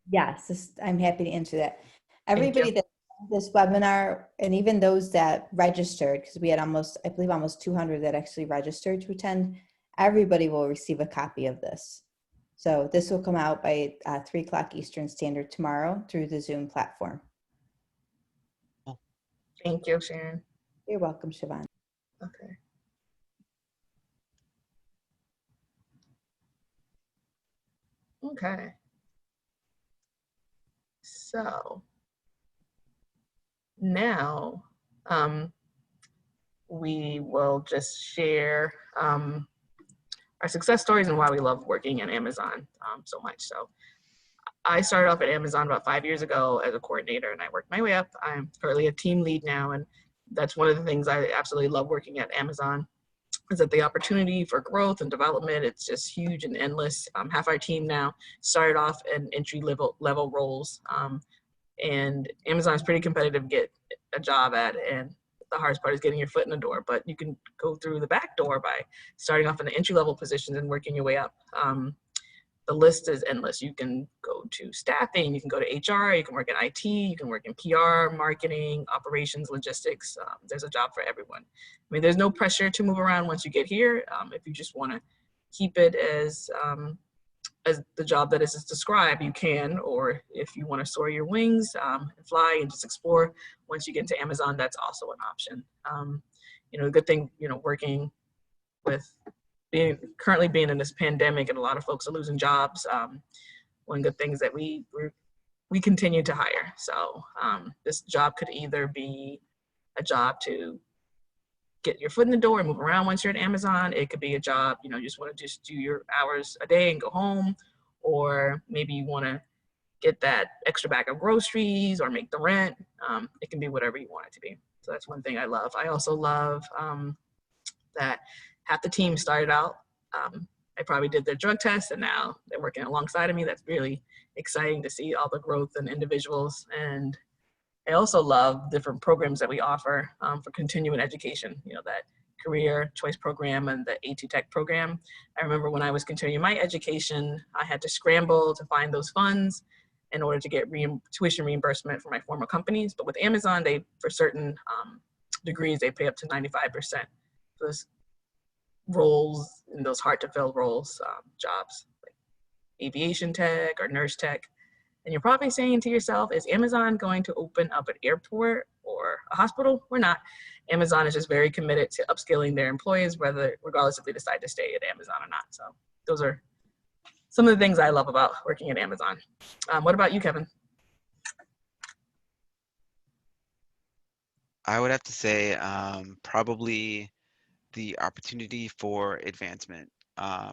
yes, I'm happy to answer that. Everybody that this webinar, and even those that registered, because we had I believe almost 200 that actually registered to attend, everybody will receive a copy of this. So this will come out by 3 o'clock Eastern Standard tomorrow through the Zoom platform. Thank you, Sharon. You're welcome, Siobhan. Okay. Okay. So now we will just share our success stories and why we love working at Amazon so much. So I started off at Amazon about 5 years ago as a coordinator, and I worked my way up. I'm currently a team lead now, and that's one of the things I absolutely love working at Amazon, is that the opportunity for growth and development, it's just huge and endless. Half our team now started off in entry level roles, and Amazon is pretty competitive to get a job at, and the hardest part is getting your foot in the door, but you can go through the back door by starting off in the entry level positions and working your way up. The list is endless. You can go to staffing, you can go to HR, you can work in IT, you can work in PR, marketing, operations, logistics. There's a job for everyone. I mean, there's no pressure to move around once you get here. If you just want to keep it as the job that is described, you can, or if you want to soar your wings and fly and just explore, once you get into Amazon, that's also an option. The good thing, working with currently being in this pandemic and a lot of folks are losing jobs, one good thing is that we continue to hire. So this job could either be a job to get your foot in the door and move around once you're at Amazon. It could be a job, you just want to just do your hours a day and go home, or maybe you want to get that extra bag of groceries or make the rent. It can be whatever you want it to be. So that's one thing I love. I also love that half the team started out I probably did their drug test and now they're working alongside of me. That's really exciting to see all the growth in individuals. And I also love different programs that we offer for continuing education, that career choice program and the A2 Tech program. I remember when I was continuing my education, I had to scramble to find those funds in order to get tuition reimbursement for my former companies. But with Amazon, for certain degrees, they pay up to 95% for those roles, in those hard to fill roles, jobs like aviation tech or nurse tech. And you're probably saying to yourself, is Amazon going to open up an airport or a hospital? We're not. Amazon is just very committed to upskilling their employees, regardless if they decide to stay at Amazon or not. So those are some of the things I love about working at Amazon. What about you, Kevin? I would have to say probably the opportunity for advancement.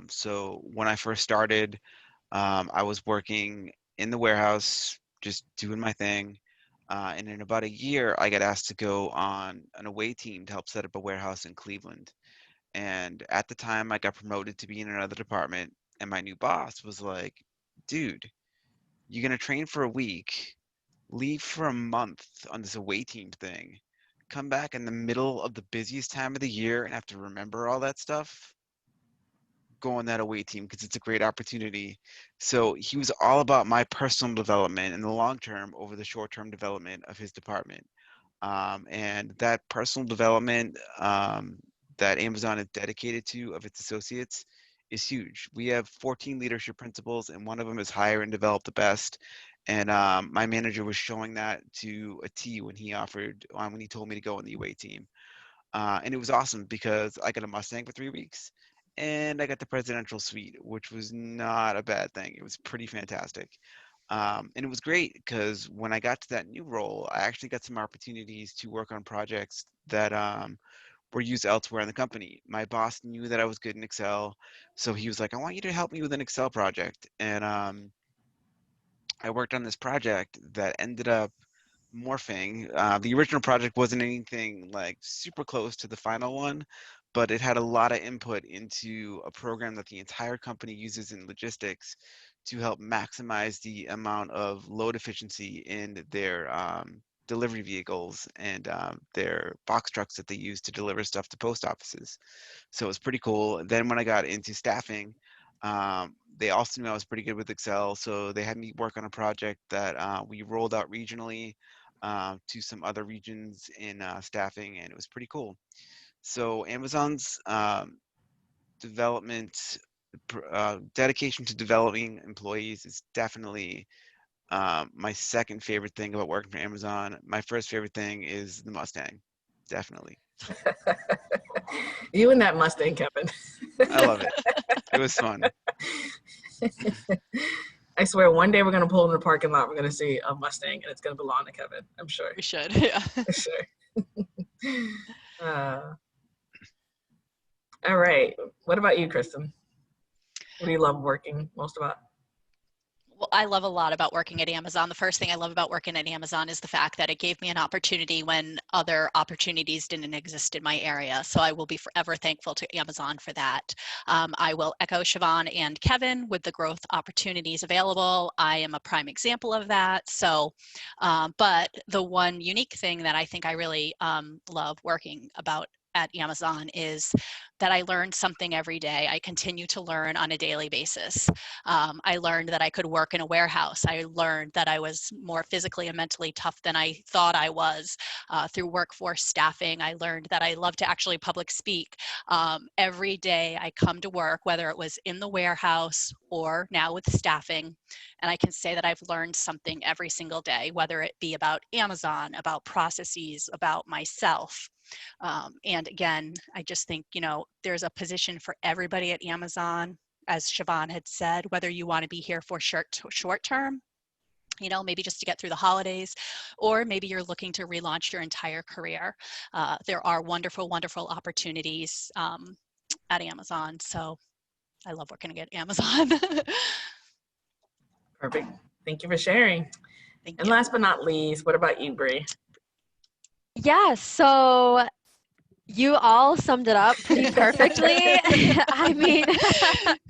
So when I first started, I was working in the warehouse, just doing my thing. And in about a year, I got asked to go on an away team to help set up a warehouse in Cleveland. And at the time, I got promoted to be in another department. And my new boss was like, dude, you're going to train for a week, leave for a month on this away team thing, come back in the middle of the busiest time of the year and have to remember all that stuff. Go on that away team because it's a great opportunity. So he was all about my personal development in the long term over the short term development of his department. And that personal development that Amazon is dedicated to of its associates is huge. We have 14 leadership principles, and one of them is hire and develop the best. And my manager was showing that to a T when he told me to go on the UA team. And it was awesome because I got a Mustang for 3 weeks and I got the presidential suite, which was not a bad thing. It was pretty fantastic. And it was great because when I got to that new role, I actually got some opportunities to work on projects that were used elsewhere in the company. My boss knew that I was good in Excel, so he was like, I want you to help me with an Excel project. And I worked on this project that ended up morphing. The original project wasn't anything like super close to the final one, but it had a lot of input into a program that the entire company uses in logistics to help maximize the amount of load efficiency in their delivery vehicles and their box trucks that they use to deliver stuff to post offices. So it was pretty cool. Then when I got into staffing, they also knew I was pretty good with Excel, so they had me work on a project that we rolled out regionally to some other regions in staffing, and it was pretty cool. So Amazon's development, dedication to developing employees is definitely my second favorite thing about working for Amazon. My first favorite thing is the Mustang, definitely. You and that Mustang, Kevin. I love it. It was fun. I swear, one day we're going to pull in the parking lot. We're going to see a Mustang, and it's going to belong to Kevin. I'm sure. We should, yeah. For sure. All right. What about you, Kristen? What do you love working most about? Well, I love a lot about working at Amazon. The first thing I love about working at Amazon is the fact that it gave me an opportunity when other opportunities didn't exist in my area. So I will be forever thankful to Amazon for that. I will echo Siobhan and Kevin with the growth opportunities available. I am a prime example of that. So, but the one unique thing that I think I really love working about at Amazon is that I learned something every day. I continue to learn on a daily basis. I learned that I could work in a warehouse. I learned that I was more physically and mentally tough than I thought I was through workforce staffing. I learned that I love to actually public speak. Every day I come to work, whether it was in the warehouse or now with staffing, and I can say that I've learned something every single day, whether it be about Amazon, about processes, about myself. And again, I just think, there's a position for everybody at Amazon, as Siobhan had said, whether you want to be here for short term, maybe just to get through the holidays, or maybe you're looking to relaunch your entire career. There are wonderful, wonderful opportunities at Amazon. So I love working at Amazon. Perfect. Thank you for sharing. Thank And you. last but not least, what about you, Bree? Yeah, so You all summed it up pretty perfectly. I mean,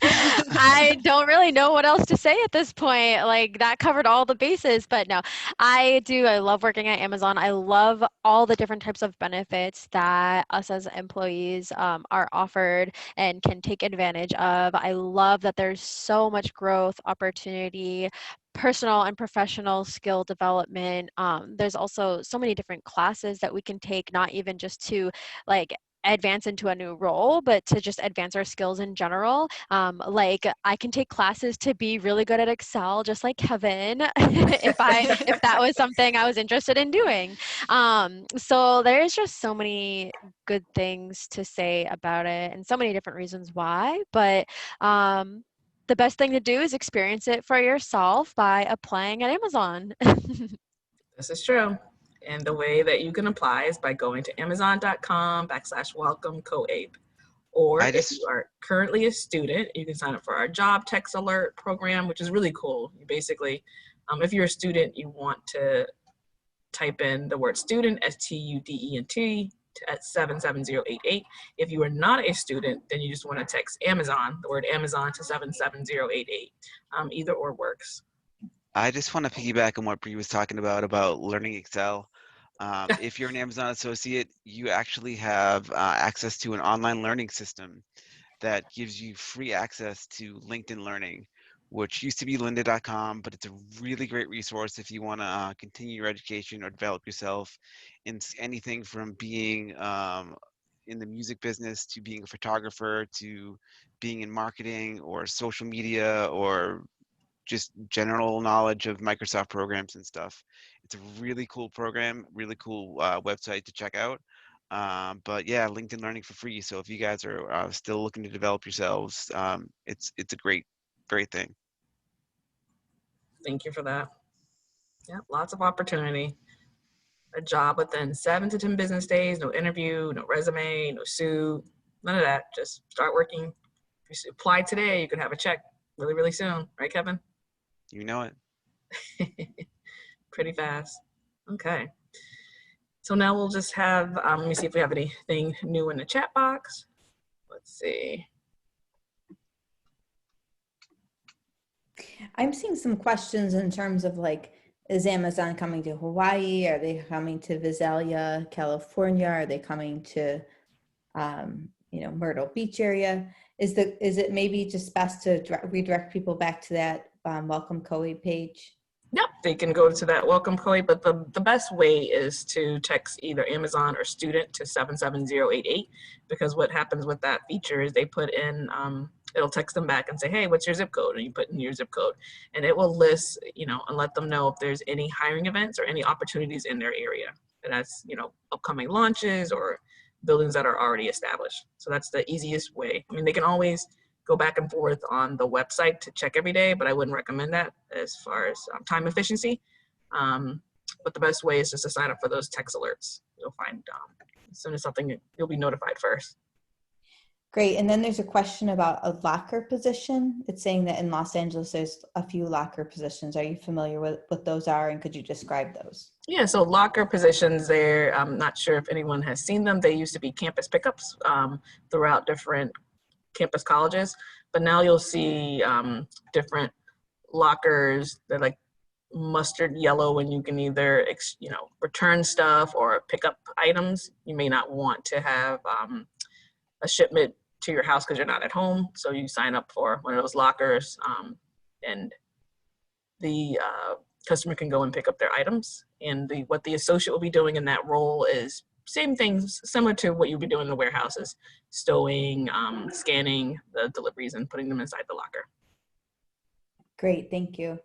I don't really know what else to say at this point. Like that covered all the bases, but no, I do. I love working at Amazon. I love all the different types of benefits that us as employees are offered and can take advantage of. I love that there's so much growth opportunity, personal and professional skill development. There's also so many different classes that we can take, not even just to like advance into a new role, but to just advance our skills in general. Like I can take classes to be really good at Excel, just like Kevin, if that was something I was interested in doing. So there's just so many good things to say about it, and so many different reasons why. But the best thing to do is experience it for yourself by applying at Amazon. This is true. And the way that you can apply is by going to amazon.com/welcome COABE. Or I if you just are currently a student, you can sign up for our job text alert program, which is really cool. You basically, if you're a student, you want to type in the word student, STUDENT, at 77088. If you are not a student, then you just want to text Amazon, the word Amazon, to 77088. Either or works. I just want to piggyback on what Bree was talking about learning Excel. If you're an Amazon associate, you actually have access to an online learning system that gives you free access to LinkedIn Learning, which used to be lynda.com, but it's a really great resource if you want to continue your education or develop yourself in anything from being in the music business to being a photographer to being in marketing or social media or just general knowledge of Microsoft programs and stuff. It's a really cool program, really cool website to check out. But yeah, LinkedIn Learning for free. So if you guys are still looking to develop yourselves, it's a great thing. Thank you for that. Yeah, lots of opportunity. A job within 7 to 10 business days, no interview, no resume, no suit, none of that. Just start working. If you apply today, you could have a check really, really soon. Right, Kevin? You know it. Pretty fast. Okay. So now we'll just have, let me see if we have anything new in the chat box. Let's see. I'm seeing some questions in terms of like, is Amazon coming to Hawaii? Are they coming to Visalia, California? Are they coming to, Myrtle Beach area? Is it maybe just best to redirect people back to that Welcome COE page? Yep, they can go to that welcome code, but the best way is to text either Amazon or student to 77088, because what happens with that feature is they put in, it'll text them back and say, hey, what's your zip code? And you put in your zip code and it will list, and let them know if there's any hiring events or any opportunities in their area. And that's, upcoming launches or buildings that are already established. So that's the easiest way. I mean, they can always go back and forth on the website to check every day, but I wouldn't recommend that as far as time efficiency. But the best way is just to sign up for those text alerts. You'll find as soon as something, you'll be notified first. Great. And then there's a question about a locker position. It's saying that in Los Angeles, there's a few locker positions. Are you familiar with what those are? And could you describe those? Yeah, so locker positions there, I'm not sure if anyone has seen them. They used to be campus pickups throughout different campus colleges, but now you'll see different lockers. They're like mustard yellow, and you can either return stuff or pick up items. You may not want to have a shipment to your house because you're not at home, so you sign up for one of those lockers, and the customer can go and pick up their items. And what the associate will be doing in that role is same things, similar to what you'll be doing in the warehouses, stowing, scanning the deliveries and putting them inside the locker. Great, thank you.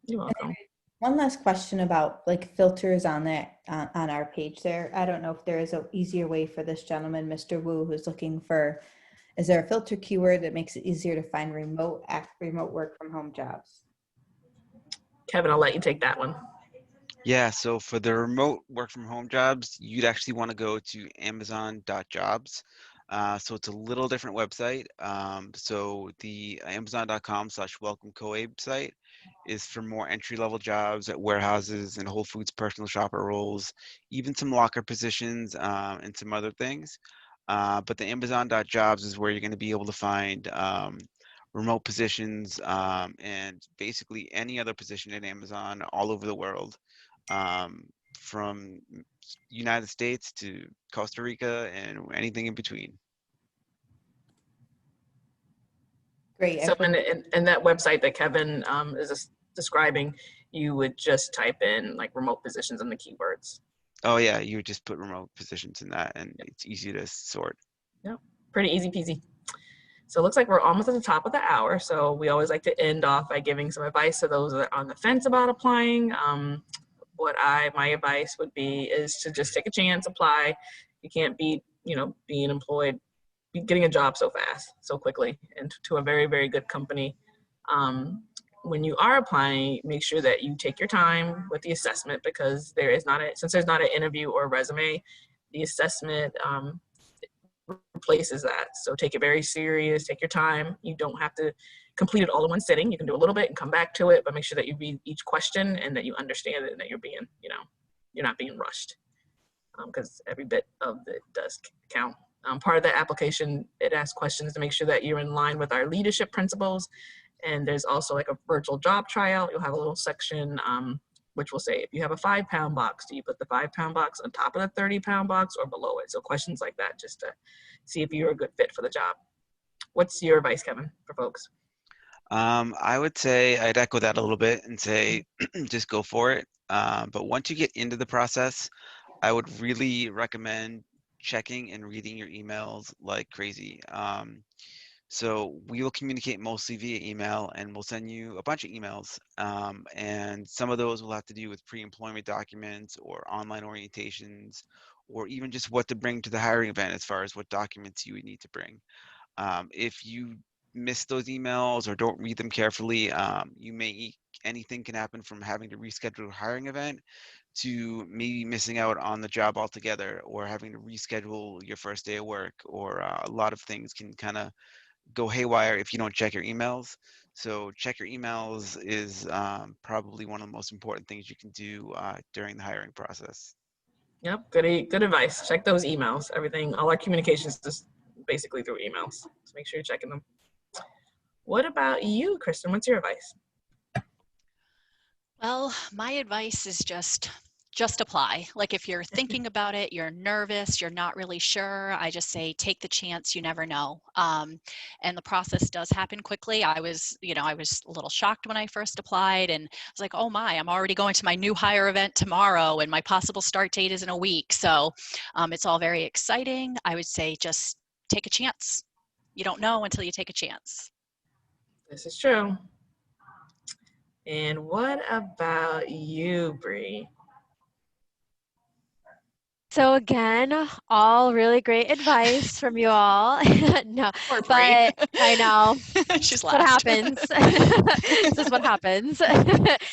You're welcome. One last question about like filters on that on our page there. I don't know if there is an easier way for this gentleman, Mr. Wu, who's looking for, is there a filter keyword that makes it easier to find remote work from home jobs? Kevin, I'll let you take that one. Yeah, so for the remote work from home jobs, you'd actually want to go to amazon.jobs. So it's a little different website. So the amazon.com/welcome COABE site is for more entry-level jobs at warehouses and Whole Foods personal shopper roles, even some locker positions and some other things. But the Amazon.jobs is where you're going to be able to find remote positions and basically any other position at Amazon all over the world, from United States to Costa Rica and anything in between. Great. So in that website that Kevin is describing, you would just type in like remote positions and the keywords. Oh yeah, you would just put remote positions in that, and it's easy to sort. Yep, pretty easy peasy. So it looks like we're almost at the top of the hour. So we always like to end off by giving some advice to those that are on the fence about applying. My advice would be is to just take a chance, apply. You can't beat, being employed, getting a job so fast, so quickly, and to a very, very good company. When you are applying, make sure that you take your time with the assessment, because since there's not an interview or a resume, the assessment replaces that. So take it very serious, take your time. You don't have to complete it all in one sitting. You can do a little bit and come back to it, but make sure that you read each question and that you understand it and that you're being, you're not being rushed, because every bit of it does count. Part of the application, it asks questions to make sure that you're in line with our leadership principles. And there's also like a virtual job tryout. You'll have a little section which will say, if you have a 5-pound box, do you put the 5-pound box on top of the 30-pound box or below it? So questions like that, just to see if you're a good fit for the job. What's your advice, Kevin, for folks? I would say I'd echo that a little bit and say just go for it. But once you get into the process, I would really recommend checking and reading your emails like crazy. So we will communicate mostly via email, and we'll send you a bunch of emails. And some of those will have to do with pre-employment documents or online orientations, or even just what to bring to the hiring event as far as what documents you would need to bring. If you miss those emails or don't read them carefully, anything can happen from having to reschedule a hiring event to maybe missing out on the job altogether, or having to reschedule your first day of work, or a lot of things can kind of go haywire if you don't check your emails. So check your emails is probably one of the most important things you can do during the hiring process. Yep, good advice. Check those emails. All our communications just basically through emails. So make sure you're checking them. What about you, Kristen? What's your advice? Well, my advice is just apply. Like if you're thinking about it, you're nervous, you're not really sure, I just say take the chance, you never know. And the process does happen quickly. I was a little shocked when I first applied, and I was like, oh my, I'm already going to my new hire event tomorrow and my possible start date is in a week. So it's all very exciting. I would say just take a chance. You don't know until you take a chance. This is true. And what about you, Bree? So again, all really great advice from you all. No, Poor Bree. but I know. She's What last. happens. This is what happens.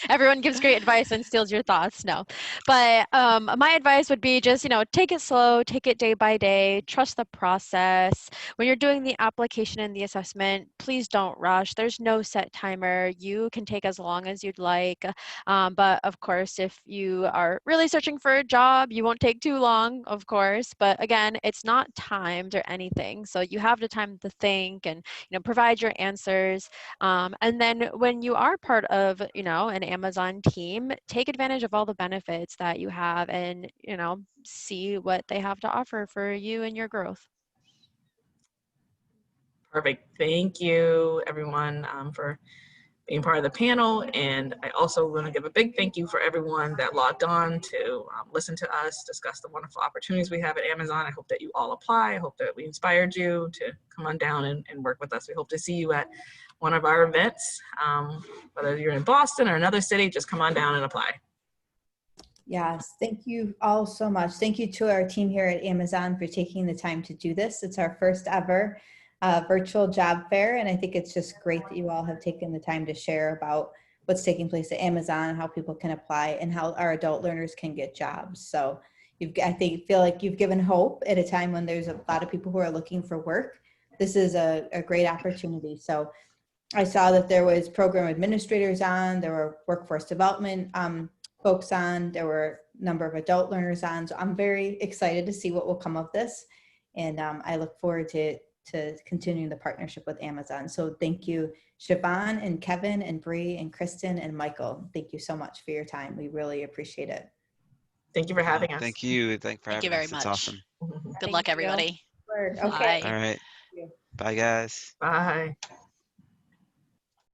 Everyone gives great advice and steals your thoughts. No, but my advice would be just, take it slow, take it day by day, trust the process. When you're doing the application and the assessment, please don't rush. There's no set timer. You can take as long as you'd like. But of course, if you are really searching for a job, you won't take too long, of course. But again, it's not timed or anything. So you have the time to think and, provide your answers. And then when you are part of, an Amazon team, take advantage of all the benefits that you have and, see what they have to offer for you and your growth. Perfect. Thank you, everyone, for being part of the panel. And I also want to give a big thank you for everyone that logged on to listen to us discuss the wonderful opportunities we have at Amazon. I hope that you all apply. I hope that we inspired you to come on down and work with us. We hope to see you at one of our events. Whether you're in Boston or another city, just come on down and apply. Yes, thank you all so much. Thank you to our team here at Amazon for taking the time to do this. It's our first ever virtual job fair, and I think it's just great that you all have taken the time to share about what's taking place at Amazon, how people can apply, and how our adult learners can get jobs. So feel like you've given hope at a time when there's a lot of people who are looking for work. This is a great opportunity. So I saw that there was program administrators on, there were workforce development folks on, there were a number of adult learners on. So I'm very excited to see what will come of this. And I look forward to continuing the partnership with Amazon. So thank you, Siobhan and Kevin and Bree and Kristen and Michael. Thank you so much for your time. We really appreciate it. Thank you for having us. Thank you. Thank for Thank you having very us. It's much. awesome. Good Thank luck, you. everybody. Okay. Bye. All right. Bye, guys. Bye.